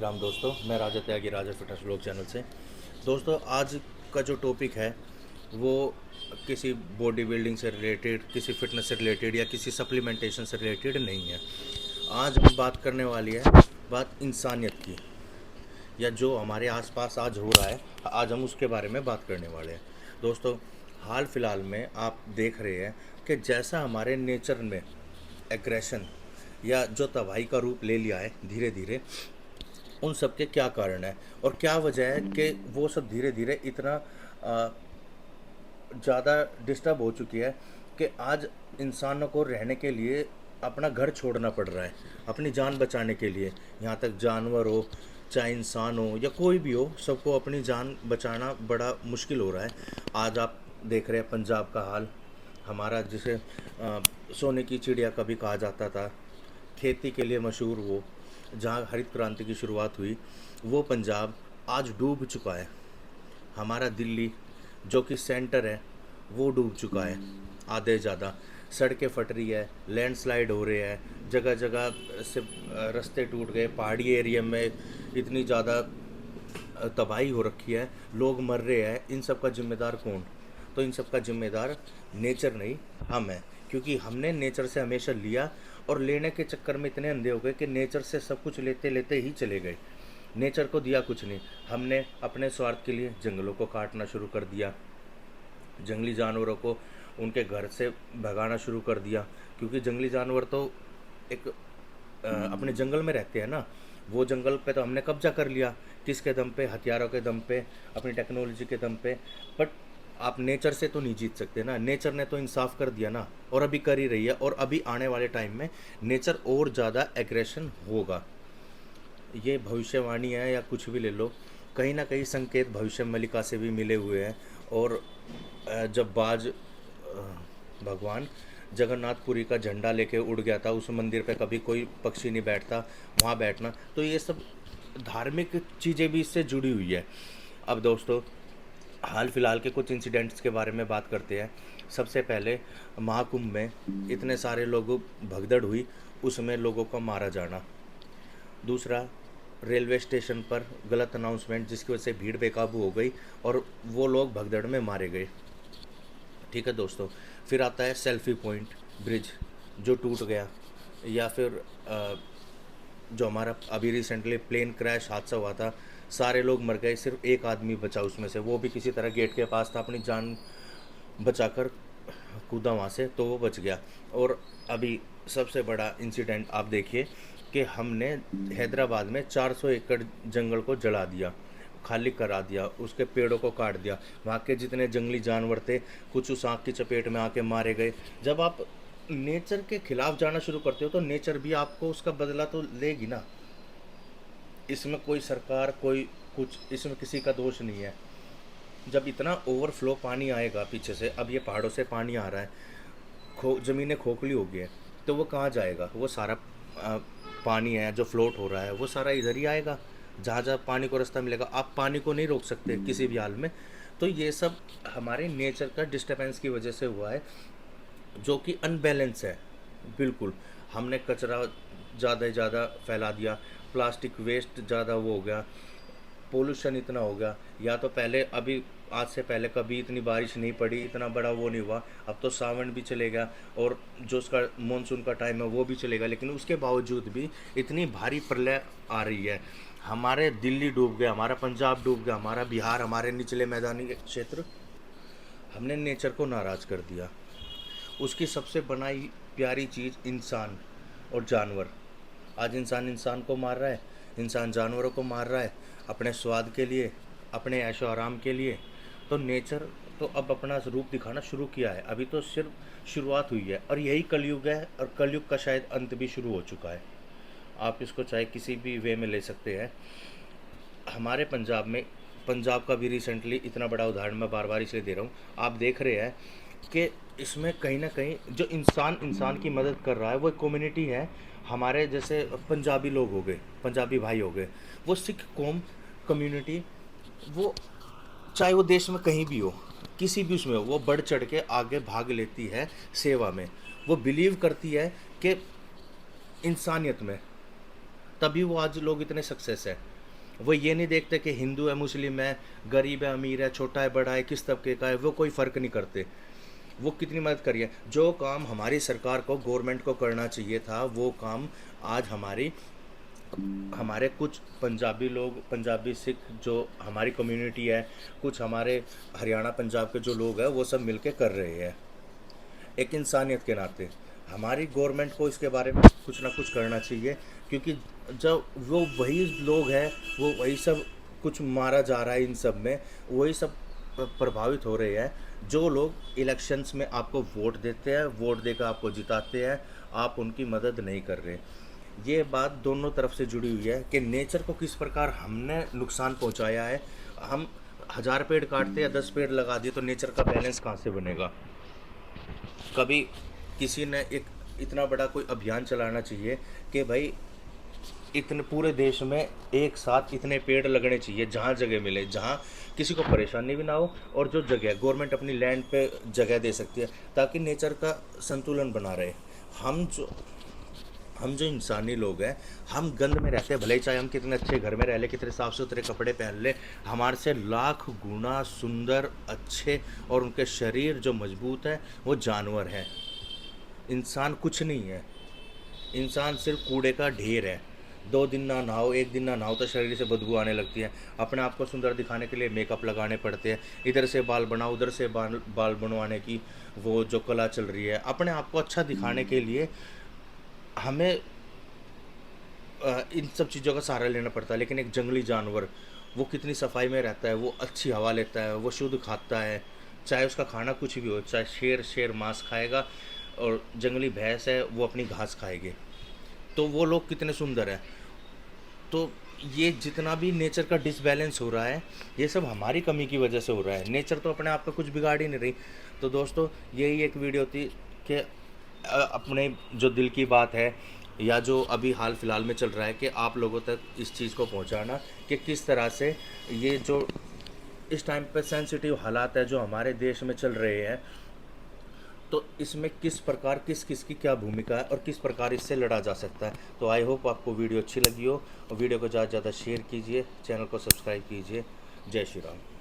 राम दोस्तों, मैं राजा त्यागी राजा fitness vlog channel से। दोस्तों, आज का जो टॉपिक है वो किसी बॉडी बिल्डिंग से रिलेटेड, किसी फिटनेस से रिलेटेड या किसी सप्लीमेंटेशन से रिलेटेड नहीं है। आज हम बात करने वाली है बात इंसानियत की, या जो हमारे आसपास आज हो रहा है, आज हम उसके बारे में बात करने वाले हैं। दोस्तों, हाल फिलहाल में आप देख रहे हैं कि जैसा हमारे नेचर में एग्रेशन या जो तबाही का रूप ले लिया है धीरे धीरे, उन सब के क्या कारण है और क्या वजह है कि वो सब धीरे धीरे इतना ज़्यादा डिस्टर्ब हो चुकी है कि आज इंसानों को रहने के लिए अपना घर छोड़ना पड़ रहा है अपनी जान बचाने के लिए। यहाँ तक जानवर हो, चाहे इंसान हो या कोई भी हो, सबको अपनी जान बचाना बड़ा मुश्किल हो रहा है। आज आप देख रहे हैं पंजाब का हाल, हमारा जिसे सोने की चिड़िया कभी कहा जाता था, खेती के लिए मशहूर, वो जहाँ हरित क्रांति की शुरुआत हुई, वो पंजाब आज डूब चुका है। हमारा दिल्ली जो कि सेंटर है वो डूब चुका है आधे ज़्यादा। सड़कें फट रही है, लैंडस्लाइड हो रहे हैं, जगह जगह से रास्ते टूट गए, पहाड़ी एरिया में इतनी ज़्यादा तबाही हो रखी है, लोग मर रहे हैं। इन सब का जिम्मेदार कौन? तो इन सब का जिम्मेदार नेचर नहीं, हम हैं। क्योंकि हमने नेचर से हमेशा लिया और लेने के चक्कर में इतने अंधे हो गए कि नेचर से सब कुछ लेते लेते ही चले गए, नेचर को दिया कुछ नहीं। हमने अपने स्वार्थ के लिए जंगलों को काटना शुरू कर दिया, जंगली जानवरों को उनके घर से भगाना शुरू कर दिया। क्योंकि जंगली जानवर तो एक अपने जंगल में रहते हैं ना, वो जंगल पे तो हमने कब्जा कर लिया, किसके दम पे? हथियारों के दम पे, अपनी टेक्नोलॉजी के दम पे। बट आप नेचर से तो नहीं जीत सकते ना, नेचर ने तो इंसाफ कर दिया ना, और अभी कर ही रही है। और अभी आने वाले टाइम में नेचर और ज़्यादा एग्रेशन होगा। ये भविष्यवाणी है या कुछ भी ले लो, कहीं ना कहीं संकेत भविष्य मलिका से भी मिले हुए हैं। और जब भगवान जगन्नाथपुरी का झंडा लेके उड़ गया था, उस मंदिर पे कभी कोई पक्षी नहीं बैठता, वहाँ बैठना, तो ये सब धार्मिक चीज़ें भी इससे जुड़ी हुई है। अब दोस्तों, हाल फिलहाल के कुछ इंसिडेंट्स के बारे में बात करते हैं। सबसे पहले महाकुंभ में इतने सारे लोगों भगदड़ हुई, उसमें लोगों का मारा जाना। दूसरा, रेलवे स्टेशन पर गलत अनाउंसमेंट जिसकी वजह से भीड़ बेकाबू हो गई और वो लोग भगदड़ में मारे गए। ठीक है दोस्तों। फिर आता है सेल्फी पॉइंट ब्रिज जो टूट गया, या फिर जो हमारा अभी रिसेंटली प्लेन क्रैश हादसा हुआ था, सारे लोग मर गए, सिर्फ एक आदमी बचा उसमें से, वो भी किसी तरह गेट के पास था, अपनी जान बचाकर कूदा वहाँ से, तो वो बच गया। और अभी सबसे बड़ा इंसिडेंट आप देखिए कि हमने हैदराबाद में 400 एकड़ जंगल को जला दिया, खाली करा दिया, उसके पेड़ों को काट दिया। वहाँ के जितने जंगली जानवर थे, कुछ उस आग की चपेट में आके मारे गए। जब आप नेचर के खिलाफ जाना शुरू करते हो तो नेचर भी आपको उसका बदला तो लेगी ना। इसमें कोई सरकार, कोई कुछ, इसमें किसी का दोष नहीं है। जब इतना ओवरफ्लो पानी आएगा पीछे से, अब ये पहाड़ों से पानी आ रहा है, ज़मीनें खोखली हो गई है, तो वो कहाँ जाएगा? वो सारा पानी है जो फ्लोट हो रहा है, वो सारा इधर ही आएगा, जहाँ जहाँ पानी को रास्ता मिलेगा। आप पानी को नहीं रोक सकते किसी भी हाल में। तो ये सब हमारे नेचर का डिस्टर्बेंस की वजह से हुआ है, जो कि अनबैलेंस है बिल्कुल। हमने कचरा ज़्यादा ही ज़्यादा फैला दिया, प्लास्टिक वेस्ट ज़्यादा वो हो गया, पोल्यूशन इतना हो गया। या तो पहले, अभी आज से पहले कभी इतनी बारिश नहीं पड़ी, इतना बड़ा वो नहीं हुआ। अब तो सावन भी चलेगा और जो उसका मानसून का टाइम है वो भी चलेगा, लेकिन उसके बावजूद भी इतनी भारी प्रलय आ रही है। हमारे दिल्ली डूब गया, हमारा पंजाब डूब गया, हमारा बिहार, हमारे निचले मैदानी क्षेत्र, हमने नेचर को नाराज़ कर दिया। उसकी सबसे बनाई प्यारी चीज़ इंसान और जानवर। आज इंसान इंसान को मार रहा है, इंसान जानवरों को मार रहा है अपने स्वाद के लिए, अपने ऐशो आराम के लिए। तो नेचर तो अब अपना रूप दिखाना शुरू किया है, अभी तो सिर्फ शुरुआत हुई है। और यही कलयुग है, और कलयुग का शायद अंत भी शुरू हो चुका है। आप इसको चाहे किसी भी वे में ले सकते हैं। हमारे पंजाब में, पंजाब का भी रिसेंटली इतना बड़ा उदाहरण मैं बार बार इसलिए दे रहा हूँ, आप देख रहे हैं कि इसमें कहीं ना कहीं जो इंसान इंसान की मदद कर रहा है, वो एक कम्युनिटी है। हमारे जैसे पंजाबी लोग हो गए, पंजाबी भाई हो गए, वो सिख कौम कम्युनिटी, वो चाहे वो देश में कहीं भी हो, किसी भी उसमें हो, वो बढ़ चढ़ के आगे भाग लेती है सेवा में। वो बिलीव करती है कि इंसानियत में, तभी वो आज लोग इतने सक्सेस है। वो ये नहीं देखते कि हिंदू है मुस्लिम है, गरीब है अमीर है, छोटा है बड़ा है, किस तबके का है, वो कोई फ़र्क नहीं करते। वो कितनी मदद करी है। जो काम हमारी सरकार को, गवर्नमेंट को करना चाहिए था, वो काम आज हमारे कुछ पंजाबी लोग, पंजाबी सिख जो हमारी कम्युनिटी है, कुछ हमारे हरियाणा पंजाब के जो लोग हैं, वो सब मिलके कर रहे हैं। एक इंसानियत के नाते हमारी गवर्नमेंट को इसके बारे में कुछ ना कुछ करना चाहिए, क्योंकि जब वो वही लोग हैं, वो वही सब कुछ मारा जा रहा है इन सब में, वही सब प्रभावित हो रहे हैं। जो लोग इलेक्शंस में आपको वोट देते हैं, वोट देकर आपको जिताते हैं, आप उनकी मदद नहीं कर रहे। ये बात दोनों तरफ से जुड़ी हुई है कि नेचर को किस प्रकार हमने नुकसान पहुंचाया है। हम 1000 पेड़ काटते या 10 पेड़ लगा दिए तो नेचर का बैलेंस कहाँ से बनेगा। कभी किसी ने एक इतना बड़ा कोई अभियान चलाना चाहिए कि भाई इतने पूरे देश में एक साथ इतने पेड़ लगने चाहिए, जहाँ जगह मिले, जहाँ किसी को परेशानी भी ना हो, और जो जगह गवर्नमेंट अपनी लैंड पे जगह दे सकती है, ताकि नेचर का संतुलन बना रहे। हम जो हम जो इंसानी लोग हैं, हम गंद में रहते हैं, भले ही चाहे हम कितने अच्छे घर में रह लें, कितने साफ़ सुथरे कपड़े पहन लें, हमारे से लाख गुना सुंदर, अच्छे और उनके शरीर जो मजबूत है, वो जानवर हैं। इंसान कुछ नहीं है। इंसान सिर्फ कूड़े का ढेर है। 2 दिन ना नहाओ, 1 दिन ना नहाओ तो शरीर से बदबू आने लगती है। अपने आप को सुंदर दिखाने के लिए मेकअप लगाने पड़ते हैं, इधर से बाल बनाओ, उधर से बाल बनवाने की वो जो कला चल रही है। अपने आप को अच्छा दिखाने के लिए हमें इन सब चीज़ों का सहारा लेना पड़ता है। लेकिन एक जंगली जानवर, वो कितनी सफाई में रहता है, वो अच्छी हवा लेता है, वो शुद्ध खाता है, चाहे उसका खाना कुछ भी हो। चाहे शेर मांस खाएगा, और जंगली भैंस है वो अपनी घास खाएगी। तो वो लोग कितने सुंदर हैं। तो ये जितना भी नेचर का डिसबैलेंस हो रहा है, ये सब हमारी कमी की वजह से हो रहा है। नेचर तो अपने आप को कुछ बिगाड़ ही नहीं रही। तो दोस्तों, यही एक वीडियो थी कि अपने जो दिल की बात है, या जो अभी हाल फिलहाल में चल रहा है, कि आप लोगों तक इस चीज़ को पहुंचाना कि किस तरह से ये जो इस टाइम पे सेंसिटिव हालात है जो हमारे देश में चल रहे हैं, तो इसमें किस प्रकार किस किस की क्या भूमिका है और किस प्रकार इससे लड़ा जा सकता है। तो आई होप आपको वीडियो अच्छी लगी हो, और वीडियो को ज़्यादा से ज़्यादा शेयर कीजिए, चैनल को सब्सक्राइब कीजिए। जय श्री राम।